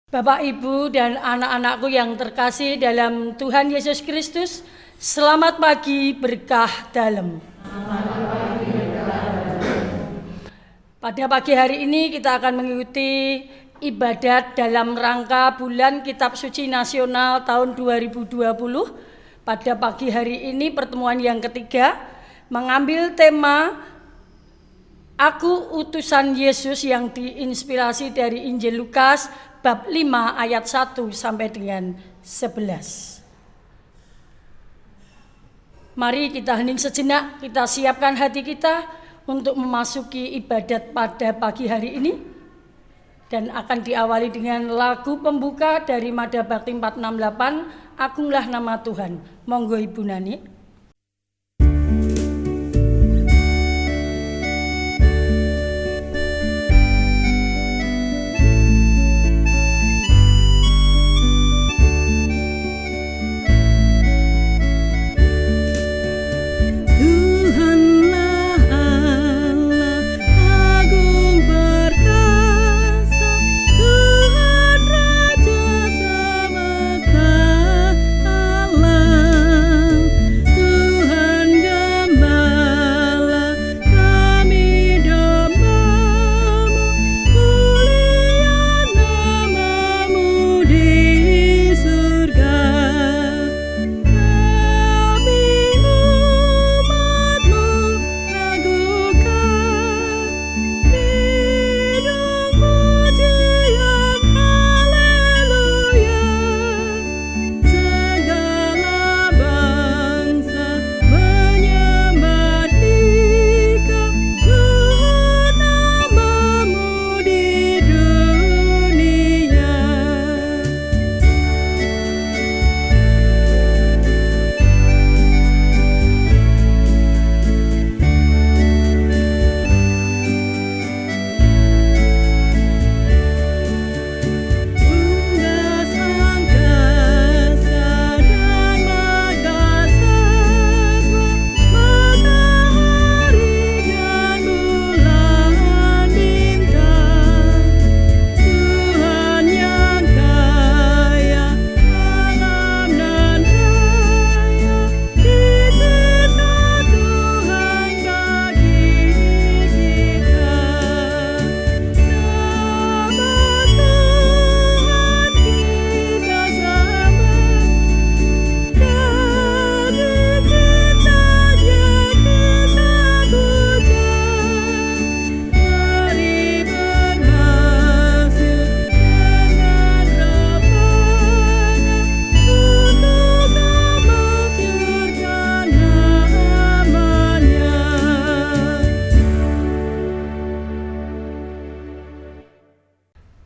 Bapak, Ibu, dan anak-anakku yang terkasih dalam Tuhan Yesus Kristus, selamat pagi berkah dalam. Pada pagi hari ini kita akan mengikuti ibadat dalam rangka bulan Kitab Suci Nasional tahun 2020. Pada pagi hari ini pertemuan yang ketiga mengambil tema Aku utusan Yesus yang diinspirasi dari Injil Lukas bab 5 ayat 1 sampai dengan 11. Mari kita hening sejenak, kita siapkan hati kita untuk memasuki ibadat pada pagi hari ini. Dan akan diawali dengan lagu pembuka dari Mada Bakti 468, Agunglah Nama Tuhan. Monggo Ibu Nani.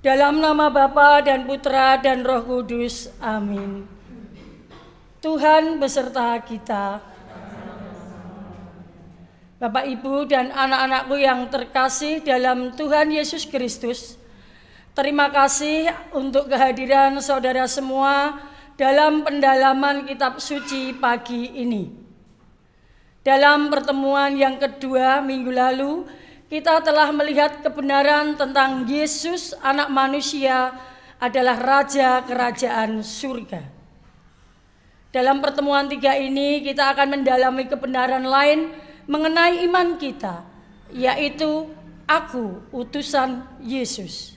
Dalam nama Bapa dan Putra dan Roh Kudus, amin. Tuhan beserta kita. Bapak, Ibu, dan anak-anakku yang terkasih dalam Tuhan Yesus Kristus, terima kasih untuk kehadiran saudara semua dalam pendalaman kitab suci pagi ini. Dalam pertemuan yang kedua minggu lalu, kita telah melihat kebenaran tentang Yesus anak manusia adalah Raja Kerajaan Surga. Dalam pertemuan tiga ini kita akan mendalami kebenaran lain mengenai iman kita, yaitu Aku utusan Yesus.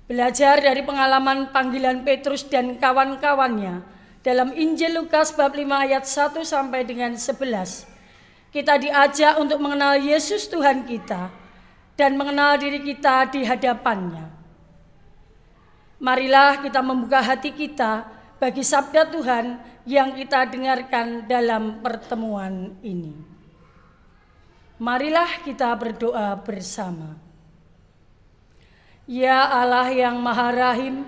Belajar dari pengalaman panggilan Petrus dan kawan-kawannya dalam Injil Lukas bab 5 ayat 1 sampai dengan 11. Kita diajak untuk mengenal Yesus Tuhan kita dan mengenal diri kita di hadapannya. Marilah kita membuka hati kita bagi sabda Tuhan yang kita dengarkan dalam pertemuan ini. Marilah kita berdoa bersama. Ya Allah yang Maha Rahim,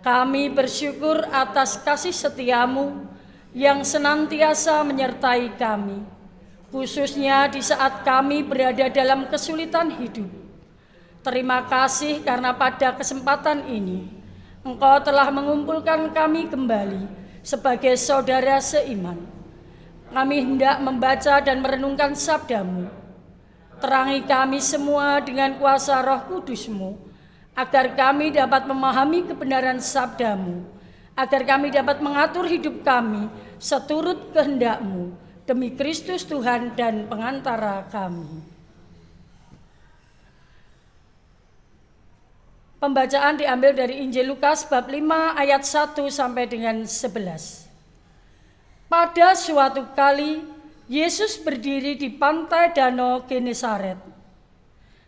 kami bersyukur atas kasih setiamu yang senantiasa menyertai kami, khususnya di saat kami berada dalam kesulitan hidup. Terima kasih karena pada kesempatan ini Engkau telah mengumpulkan kami kembali sebagai saudara seiman. Kami hendak membaca dan merenungkan sabda-Mu. Terangi kami semua dengan kuasa Roh Kudus-Mu, agar kami dapat memahami kebenaran sabda-Mu, agar kami dapat mengatur hidup kami seturut kehendak-Mu, demi Kristus Tuhan dan pengantara kami. Pembacaan diambil dari Injil Lukas bab 5 ayat 1 sampai dengan 11. Pada suatu kali, Yesus berdiri di pantai danau Genesaret.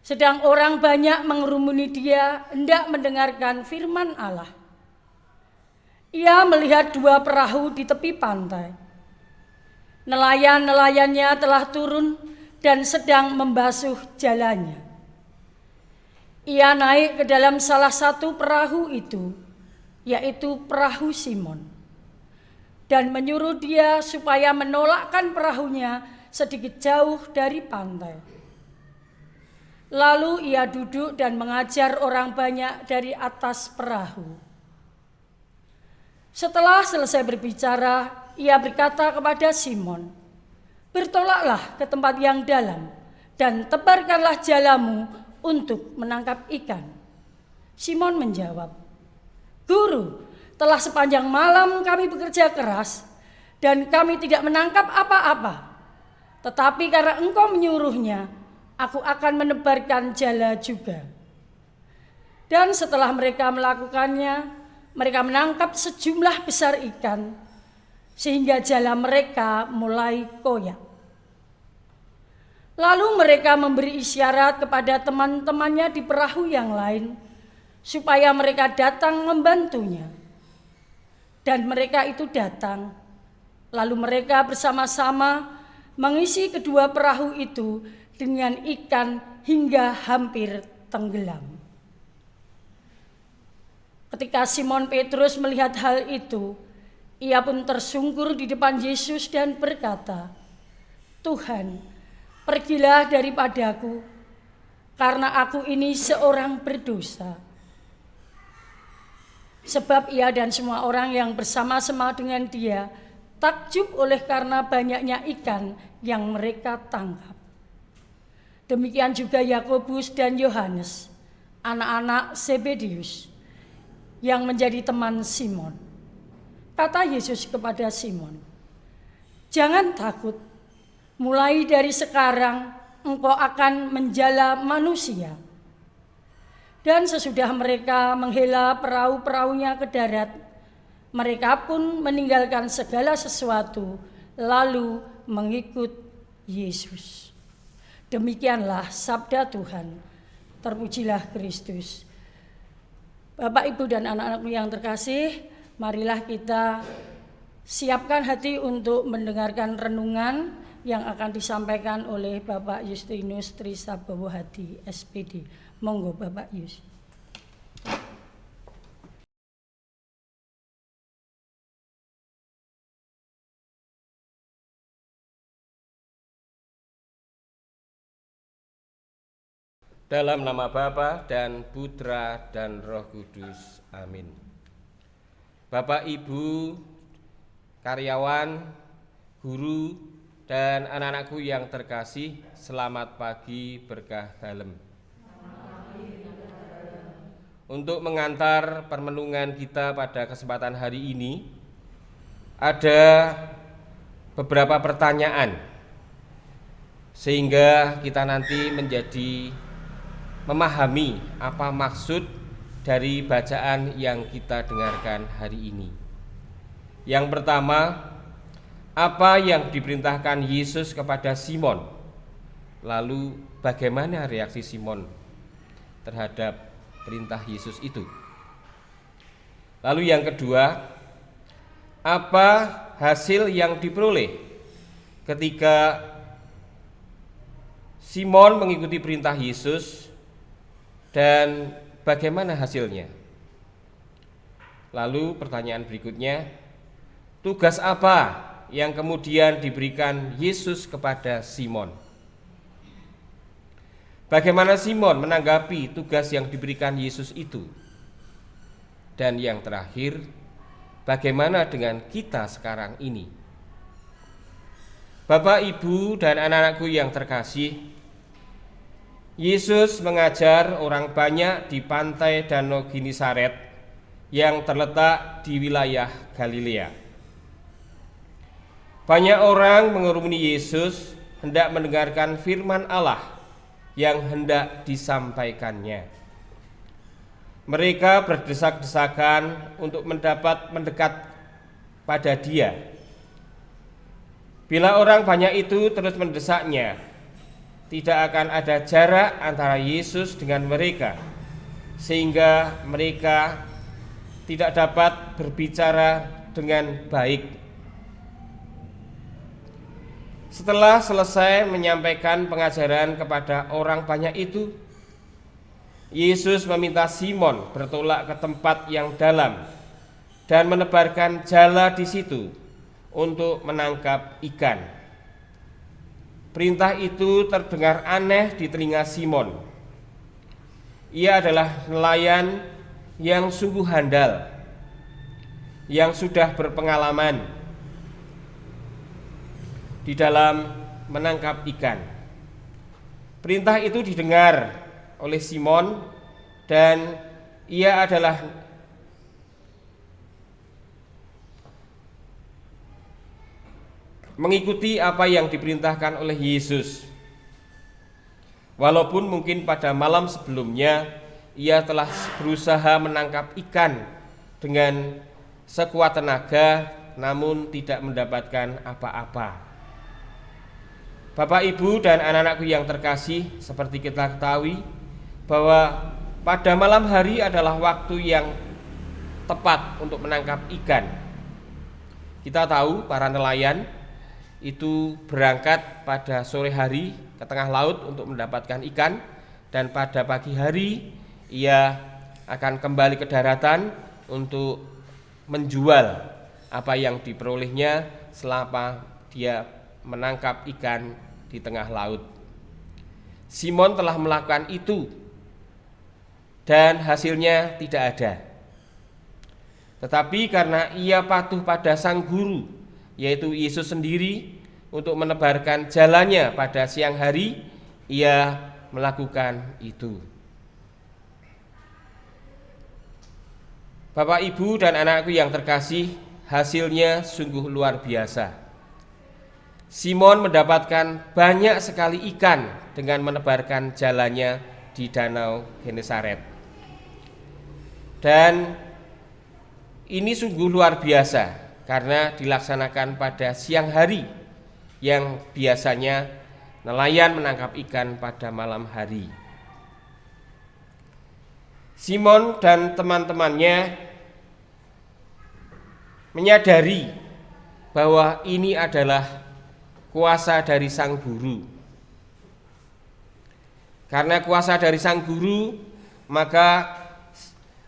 Sedang orang banyak mengerumuni dia hendak mendengarkan firman Allah. Ia melihat 2 perahu di tepi pantai. Nelayan-nelayannya telah turun dan sedang membasuh jalannya. Ia naik ke dalam salah satu perahu itu, yaitu perahu Simon, dan menyuruh dia supaya menolakkan perahunya sedikit jauh dari pantai. Lalu ia duduk dan mengajar orang banyak dari atas perahu. Setelah selesai berbicara, ia berkata kepada Simon, "Bertolaklah ke tempat yang dalam dan tebarkanlah jalamu untuk menangkap ikan." Simon menjawab, "Guru, telah sepanjang malam kami bekerja keras dan kami tidak menangkap apa-apa. Tetapi karena Engkau menyuruhnya, aku akan menebarkan jala juga." Dan setelah mereka melakukannya, mereka menangkap sejumlah besar ikan sehingga jala mereka mulai koyak. Lalu mereka memberi isyarat kepada teman-temannya di perahu yang lain supaya mereka datang membantunya. Dan mereka itu datang. Lalu mereka bersama-sama mengisi kedua perahu itu dengan ikan hingga hampir tenggelam. Ketika Simon Petrus melihat hal itu, ia pun tersungkur di depan Yesus dan berkata, "Tuhan, pergilah daripadaku, karena aku ini seorang berdosa." Sebab ia dan semua orang yang bersama-sama dengan dia takjub oleh karena banyaknya ikan yang mereka tangkap. Demikian juga Yakobus dan Yohanes, anak-anak Zebedius, yang menjadi teman Simon. Kata Yesus kepada Simon, "Jangan takut. Mulai dari sekarang engkau akan menjala manusia." Dan sesudah mereka menghela perahu-perahunya ke darat, mereka pun meninggalkan segala sesuatu lalu mengikut Yesus. Demikianlah sabda Tuhan. Terpujilah Kristus. Bapak, Ibu, dan anak-anakku yang terkasih, marilah kita siapkan hati untuk mendengarkan renungan yang akan disampaikan oleh Bapak Justinus Trisabowo Hadi, SPD. Monggo Bapak Yus. Dalam nama Bapa dan Putra dan Roh Kudus. Amin. Bapak, Ibu, karyawan, guru, dan anak-anakku yang terkasih, selamat pagi berkah dalem. Untuk mengantar permenungan kita pada kesempatan hari ini, ada beberapa pertanyaan, sehingga kita nanti menjadi memahami apa maksud dari bacaan yang kita dengarkan hari ini. Yang pertama, apa yang diperintahkan Yesus kepada Simon? Lalu bagaimana reaksi Simon terhadap perintah Yesus itu? Lalu yang kedua, apa hasil yang diperoleh ketika Simon mengikuti perintah Yesus dan bagaimana hasilnya? Lalu pertanyaan berikutnya, tugas apa yang kemudian diberikan Yesus kepada Simon? Bagaimana Simon menanggapi tugas yang diberikan Yesus itu? Dan yang terakhir, bagaimana dengan kita sekarang ini? Bapak, Ibu, dan anak-anakku yang terkasih, Yesus mengajar orang banyak di pantai Danau Genesaret yang terletak di wilayah Galilea. Banyak orang mengerumuni Yesus hendak mendengarkan firman Allah yang hendak disampaikannya. Mereka berdesak-desakan untuk mendekat pada Dia. Bila orang banyak itu terus mendesaknya, tidak akan ada jarak antara Yesus dengan mereka, sehingga mereka tidak dapat berbicara dengan baik. Setelah selesai menyampaikan pengajaran kepada orang banyak itu, Yesus meminta Simon bertolak ke tempat yang dalam dan menebarkan jala di situ untuk menangkap ikan. Perintah itu terdengar aneh di telinga Simon. Ia adalah nelayan yang sungguh handal, yang sudah berpengalaman di dalam menangkap ikan. Perintah itu didengar oleh Simon dan ia adalah mengikuti apa yang diperintahkan oleh Yesus. Walaupun mungkin pada malam sebelumnya ia telah berusaha menangkap ikan dengan sekuat tenaga, namun tidak mendapatkan apa-apa. Bapak, Ibu, dan anak-anakku yang terkasih, seperti kita ketahui bahwa pada malam hari adalah waktu yang tepat untuk menangkap ikan. Kita tahu para nelayan itu berangkat pada sore hari ke tengah laut untuk mendapatkan ikan, dan pada pagi hari ia akan kembali ke daratan untuk menjual apa yang diperolehnya selama dia menangkap ikan di tengah laut. Simon telah melakukan itu dan hasilnya tidak ada. Tetapi karena ia patuh pada sang guru, yaitu Yesus sendiri, untuk menebarkan jalannya pada siang hari, ia melakukan itu. Bapak, Ibu, dan anakku yang terkasih, hasilnya sungguh luar biasa. Simon mendapatkan banyak sekali ikan dengan menebarkan jalannya di Danau Genesaret. Dan ini sungguh luar biasa karena dilaksanakan pada siang hari yang biasanya nelayan menangkap ikan pada malam hari. Simon dan teman-temannya menyadari bahwa ini adalah kuasa dari sang guru. Karena kuasa dari sang guru, maka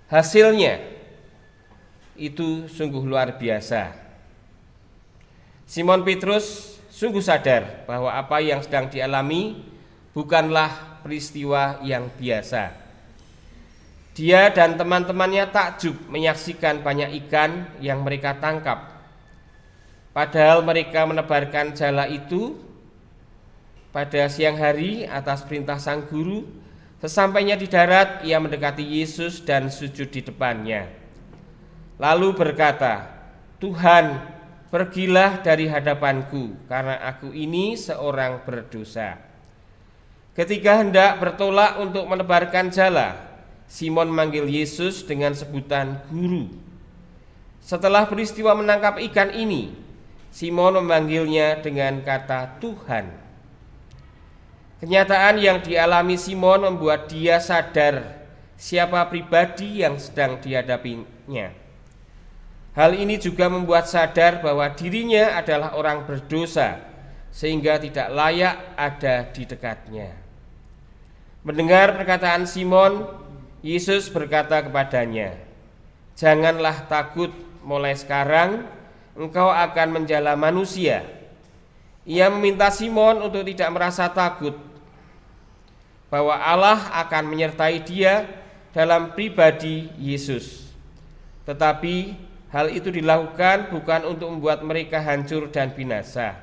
hasilnya itu sungguh luar biasa. Simon Petrus sungguh sadar bahwa apa yang sedang dialami bukanlah peristiwa yang biasa. Dia dan teman-temannya takjub menyaksikan banyak ikan yang mereka tangkap. Padahal mereka menebarkan jala itu pada siang hari atas perintah sang guru. Sesampainya di darat, ia mendekati Yesus dan sujud di depannya. Lalu berkata, "Tuhan, pergilah dari hadapanku, karena aku ini seorang berdosa." Ketika hendak bertolak untuk menebarkan jala, Simon memanggil Yesus dengan sebutan guru. Setelah peristiwa menangkap ikan ini, Simon memanggilnya dengan kata Tuhan. Kenyataan yang dialami Simon membuat dia sadar siapa pribadi yang sedang dihadapinya. Hal ini juga membuat sadar bahwa dirinya adalah orang berdosa, sehingga tidak layak ada di dekatnya. Mendengar perkataan Simon, Yesus berkata kepadanya, "Janganlah takut, mulai sekarang engkau akan menjala manusia." Ia meminta Simon untuk tidak merasa takut, bahwa Allah akan menyertai dia dalam pribadi Yesus. Tetapi hal itu dilakukan bukan untuk membuat mereka hancur dan binasa.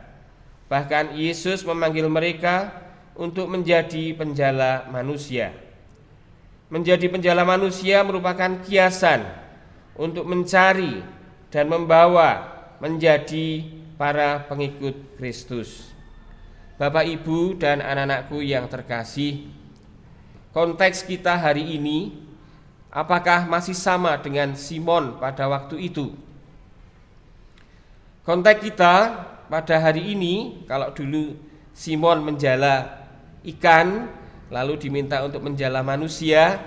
Bahkan Yesus memanggil mereka untuk menjadi penjala manusia. Menjadi penjala manusia merupakan kiasan untuk mencari dan membawa menjadi para pengikut Kristus. Bapak, Ibu, dan anak-anakku yang terkasih, konteks kita hari ini apakah masih sama dengan Simon pada waktu itu? Konteks kita pada hari ini, kalau dulu Simon menjala ikan, lalu diminta untuk menjala manusia,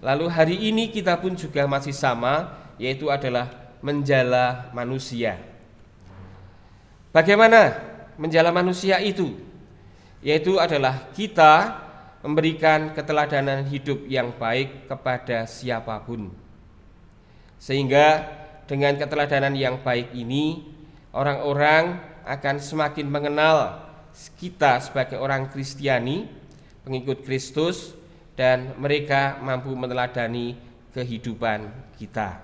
lalu hari ini kita pun juga masih sama, yaitu adalah menjala manusia. Bagaimana menjala manusia itu? Yaitu adalah kita memberikan keteladanan hidup yang baik kepada siapapun. Sehingga dengan keteladanan yang baik ini, orang-orang akan semakin mengenal kita sebagai orang Kristiani, pengikut Kristus, dan mereka mampu meneladani kehidupan kita.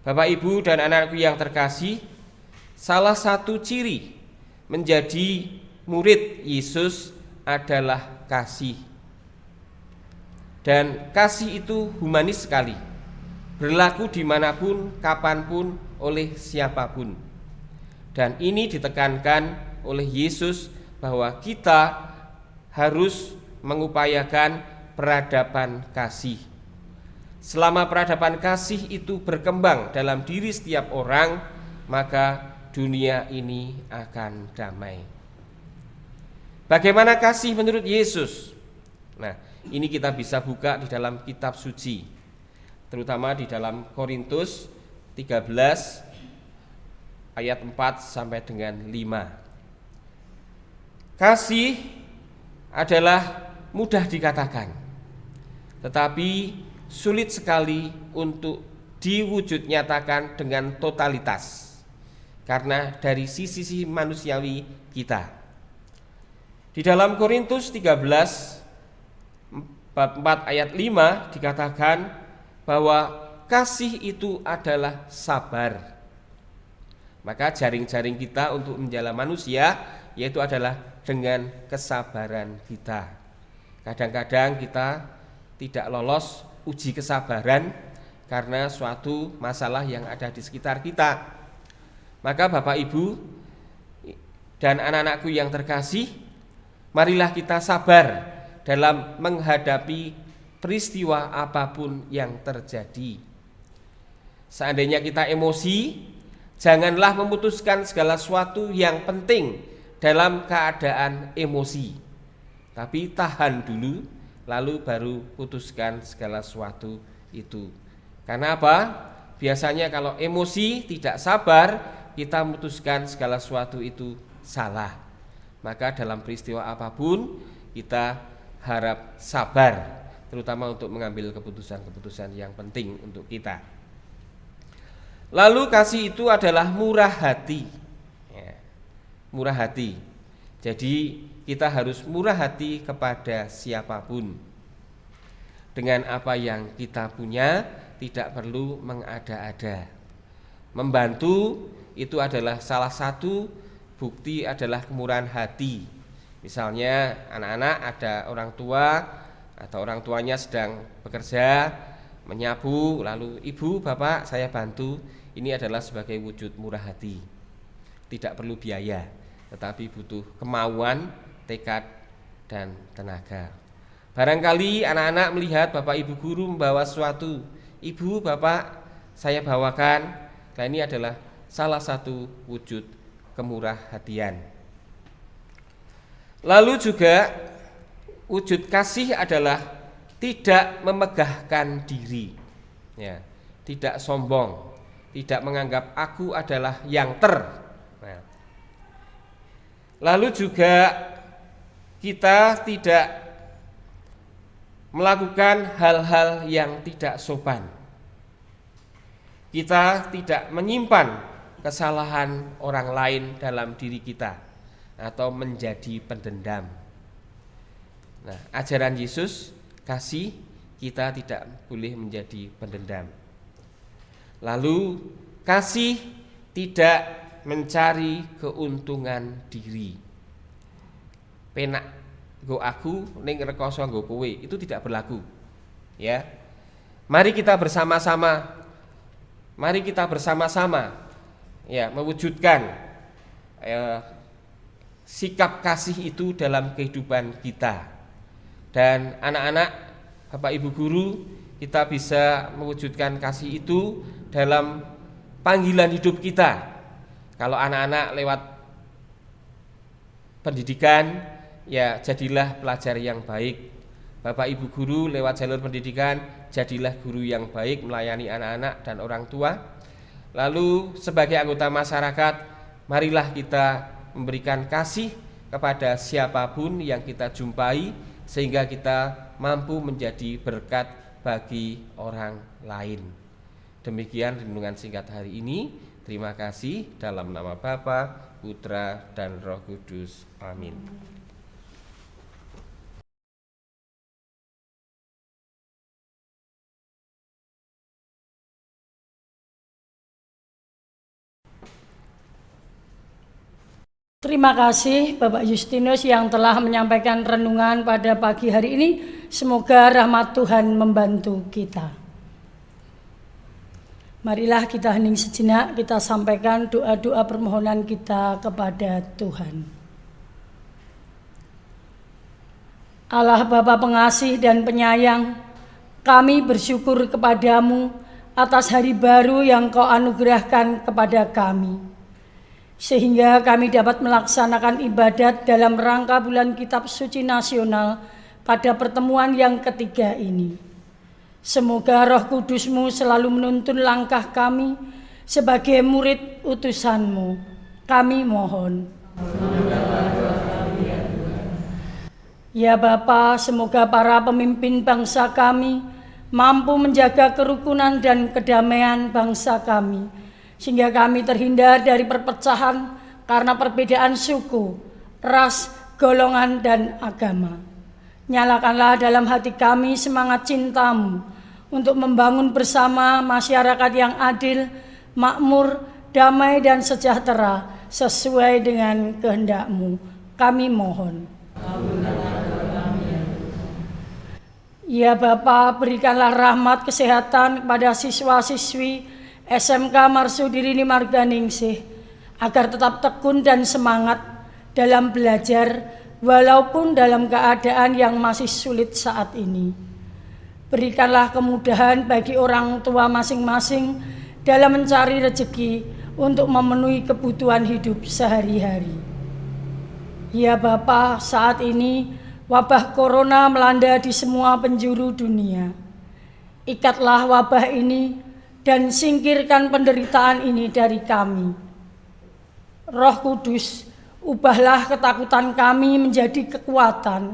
Bapak, Ibu, dan anak-anakku yang terkasih, salah satu ciri menjadi murid Yesus adalah kasih. Dan kasih itu humanis sekali, berlaku dimanapun, kapanpun, oleh siapapun. Dan ini ditekankan oleh Yesus bahwa kita harus mengupayakan peradaban kasih. Selama peradaban kasih itu berkembang dalam diri setiap orang, maka dunia ini akan damai. Bagaimana kasih menurut Yesus? Nah, ini kita bisa buka di dalam kitab suci, terutama di dalam Korintus 13 ayat 4 sampai dengan 5. Kasih adalah mudah dikatakan, tetapi sulit sekali untuk diwujud nyatakan dengan totalitas karena dari sisi manusiawi kita. Di dalam Korintus 13 bab 4 ayat 5 dikatakan bahwa kasih itu adalah sabar. Maka jaring-jaring kita untuk menjala manusia yaitu adalah dengan kesabaran kita. Kadang-kadang kita tidak lolos uji kesabaran karena suatu masalah yang ada di sekitar kita. Maka Bapak, Ibu, dan anak-anakku yang terkasih, marilah kita sabar dalam menghadapi peristiwa apapun yang terjadi. Seandainya kita emosi, janganlah memutuskan segala sesuatu yang penting dalam keadaan emosi, tapi tahan dulu, lalu baru putuskan segala sesuatu itu. Karena apa? Biasanya kalau emosi tidak sabar, kita memutuskan segala sesuatu itu salah. Maka dalam peristiwa apapun kita harap sabar, terutama untuk mengambil keputusan-keputusan yang penting untuk kita. Lalu kasih itu adalah murah hati. Murah hati. Jadi kita harus murah hati kepada siapapun. Dengan apa yang kita punya, tidak perlu mengada-ada. Membantu itu adalah salah satu bukti adalah kemurahan hati. Misalnya anak-anak ada orang tua atau orang tuanya sedang bekerja, menyapu, lalu ibu, bapak saya bantu. Ini adalah sebagai wujud murah hati. Tidak perlu biaya, tetapi butuh kemauan, tekad, dan tenaga. Barangkali anak-anak melihat bapak ibu guru membawa sesuatu, ibu, bapak saya bawakan. Nah, ini adalah salah satu wujud kemurah hatian. Lalu juga wujud kasih adalah tidak memegahkan diri, ya, tidak sombong, tidak menganggap aku adalah yang Nah. Lalu juga kita tidak melakukan hal-hal yang tidak sopan. Kita tidak menyimpan kesalahan orang lain dalam diri kita atau menjadi pendendam. Nah, ajaran Yesus kasih, kita tidak boleh menjadi pendendam. Lalu kasih tidak mencari keuntungan diri. penak nggo aku ning rekoso nggo kowe, itu tidak berlaku. Ya. Mari kita bersama-sama ya mewujudkan sikap kasih itu dalam kehidupan kita. Dan anak-anak, Bapak Ibu guru, kita bisa mewujudkan kasih itu dalam panggilan hidup kita. Kalau anak-anak lewat pendidikan, ya jadilah pelajar yang baik. Bapak Ibu guru lewat jalur pendidikan, jadilah guru yang baik melayani anak-anak dan orang tua. Lalu sebagai anggota masyarakat, marilah kita memberikan kasih kepada siapapun yang kita jumpai, sehingga kita mampu menjadi berkat bagi orang lain. Demikian renungan singkat hari ini. Terima kasih, dalam nama Bapa, Putra, dan Roh Kudus. Amin. Terima kasih Bapak Justinus yang telah menyampaikan renungan pada pagi hari ini. Semoga rahmat Tuhan membantu kita. Marilah kita hening sejenak, kita sampaikan doa-doa permohonan kita kepada Tuhan. Allah Bapa pengasih dan penyayang, kami bersyukur kepadamu atas hari baru yang Kau anugerahkan kepada kami, sehingga kami dapat melaksanakan ibadat dalam rangka bulan Kitab Suci Nasional pada pertemuan yang ketiga ini. Semoga Roh Kudus-Mu selalu menuntun langkah kami sebagai murid utusan-Mu. Kami mohon. Ya Bapa, semoga para pemimpin bangsa kami mampu menjaga kerukunan dan kedamaian bangsa kami, sehingga kami terhindar dari perpecahan karena perbedaan suku, ras, golongan, dan agama. Nyalakanlah dalam hati kami semangat cinta-Mu untuk membangun bersama masyarakat yang adil, makmur, damai, dan sejahtera sesuai dengan kehendak-Mu. Kami mohon. Ya Bapa, berikanlah rahmat kesehatan kepada siswa-siswi SMK Marsudirini Marganingsih agar tetap tekun dan semangat dalam belajar walaupun dalam keadaan yang masih sulit saat ini. Berikanlah kemudahan bagi orang tua masing-masing dalam mencari rezeki untuk memenuhi kebutuhan hidup sehari-hari. Ya Bapa, saat ini wabah corona melanda di semua penjuru dunia. Ikatlah wabah ini dan singkirkan penderitaan ini dari kami. Roh Kudus, ubahlah ketakutan kami menjadi kekuatan,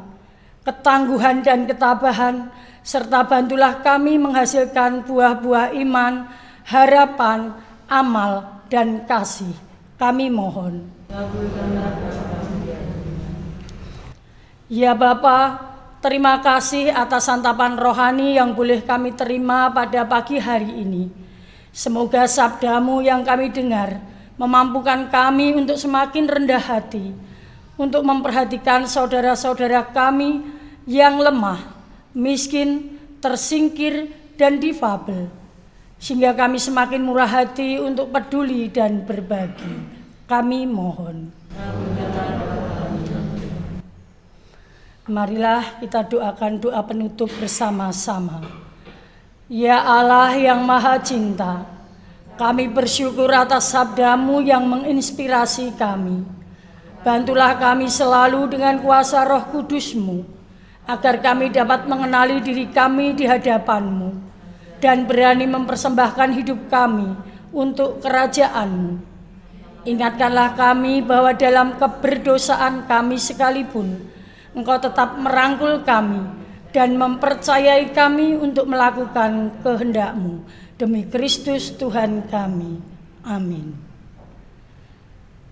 ketangguhan dan ketabahan, serta bantulah kami menghasilkan buah-buah iman, harapan, amal, dan kasih. Kami mohon. Ya Bapa, terima kasih atas santapan rohani yang boleh kami terima pada pagi hari ini. Semoga sabda-Mu yang kami dengar memampukan kami untuk semakin rendah hati, untuk memperhatikan saudara-saudara kami yang lemah, miskin, tersingkir, dan difabel, sehingga kami semakin murah hati untuk peduli dan berbagi. Kami mohon. Marilah kita doakan doa penutup bersama-sama. Ya Allah yang Maha Cinta, kami bersyukur atas sabda-Mu yang menginspirasi kami. Bantulah kami selalu dengan kuasa Roh Kudus-Mu, agar kami dapat mengenali diri kami di hadapan-Mu dan berani mempersembahkan hidup kami untuk kerajaan-Mu. Ingatkanlah kami bahwa dalam keberdosaan kami sekalipun, Engkau tetap merangkul kami dan mempercayai kami untuk melakukan kehendak-Mu. Demi Kristus Tuhan kami. Amin.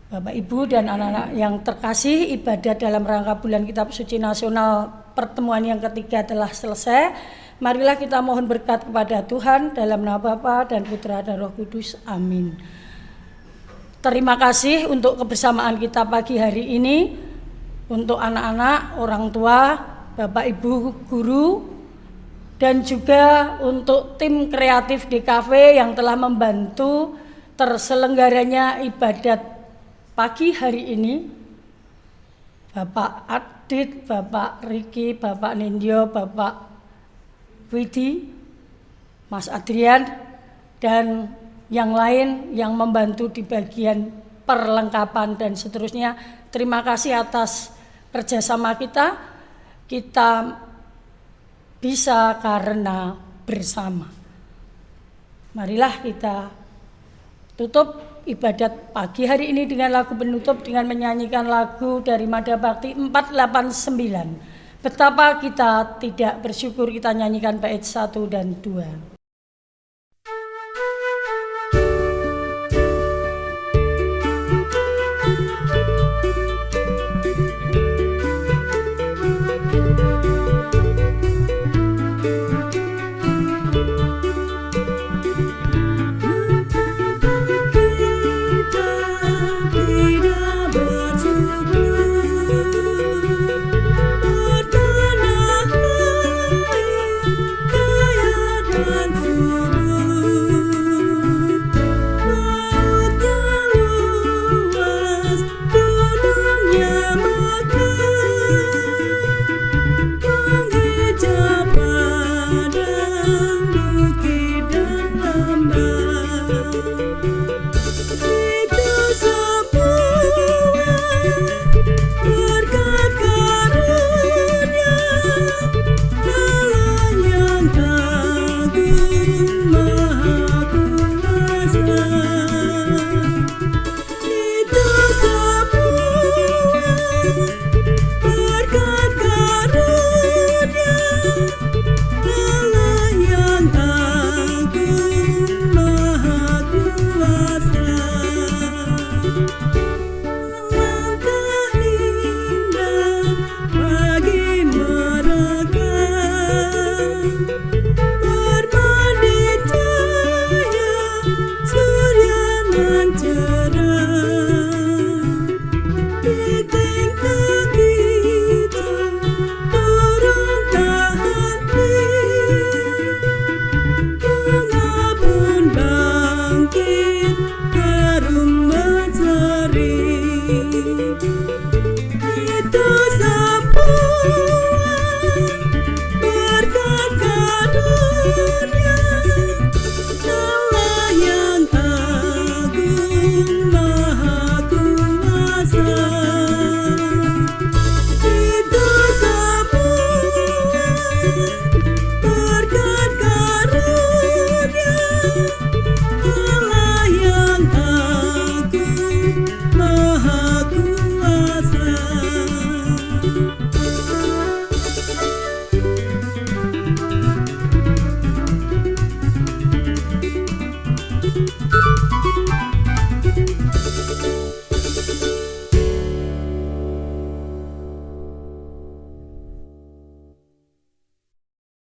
Bapak, Ibu, dan anak-anak yang terkasih, ibadat dalam rangka bulan Kitab Suci Nasional pertemuan yang ketiga telah selesai. Marilah kita mohon berkat kepada Tuhan dalam nama Bapa dan Putra dan Roh Kudus. Amin. Terima kasih untuk kebersamaan kita pagi hari ini. untuk anak-anak, orang tua, Bapak Ibu guru, dan juga untuk tim kreatif DKV yang telah membantu terselenggaranya ibadat pagi hari ini. Bapak Adit, Bapak Riki, Bapak Nindyo, Bapak Widi, Mas Adrian, dan yang lain yang membantu di bagian perlengkapan dan seterusnya. Terima kasih atas kerjasama kita. Kita bisa karena bersama. Marilah kita tutup ibadat pagi hari ini dengan lagu penutup dengan menyanyikan lagu dari Mada Bakti 489. Betapa kita tidak bersyukur, kita nyanyikan bait 1 dan 2.